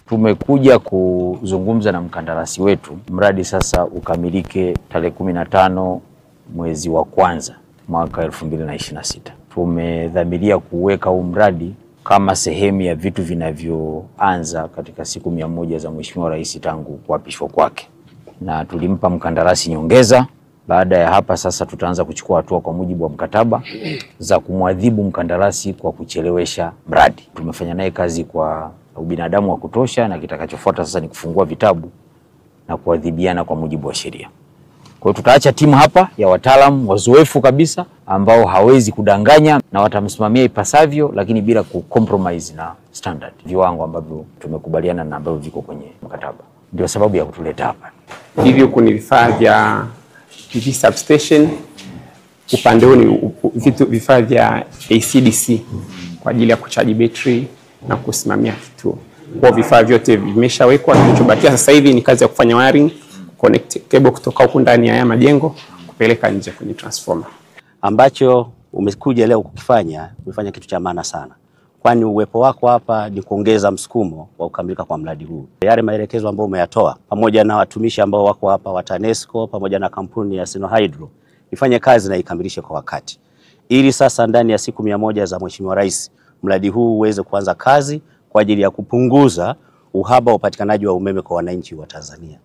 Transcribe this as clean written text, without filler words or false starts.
Tumekuja kuzungumza na mkandarasi wetu, mradi sasa ukamilike tarehe 15 mwezi wa kwanza mwaka 2026. Tumedhamiria kuweka huu mradi kama sehemu ya vitu vinavyoanza katika siku 100 za Mheshimiwa Rais tangu kuapishwa kwake, na tulimpa mkandarasi nyongeza. Baada ya hapa sasa tutaanza kuchukua hatua kwa mujibu wa mkataba za kumwadhibu mkandarasi kwa kuchelewesha mradi. Tumefanya naye kazi kwa ubinadamu wa kutosha, na kitakachofuata sasa ni kufungua vitabu na kuadhibiana kwa mujibu wa sheria. Kwa hiyo tutaacha timu hapa ya wataalamu wazoefu kabisa ambao hawezi kudanganya, na watamsimamia ipasavyo, lakini bila kucompromise na standard, viwango ambavyo tumekubaliana na ambavyo viko kwenye mkataba. Ndio sababu ya kutuleta hapa. Hivyo kuna vifaa vya PV substation, upande huu ni vifaa vya ACDC kwa ajili ya kuchaji betri na kusimamia kituo. Kwa vifaa vyote vimeshawekwa, kilichobakia sasa hivi ni kazi ya kufanya wiring, connect cable kutoka huko ndani ya haya majengo kupeleka nje kwenye transformer. Ambacho umekuja leo kukifanya, umefanya kitu cha maana sana. Kwani uwepo wako hapa ni kuongeza msukumo wa kukamilika kwa mradi huu. Yale maelekezo ambayo umeyatoa pamoja na watumishi ambao wako hapa wa TANESCO pamoja na kampuni ya Sinohydro ifanye kazi na ikamilishe kwa wakati, ili sasa ndani ya siku 100 za Mheshimiwa Rais mradi huu uweze kuanza kazi kwa ajili ya kupunguza uhaba wa upatikanaji wa umeme kwa wananchi wa Tanzania.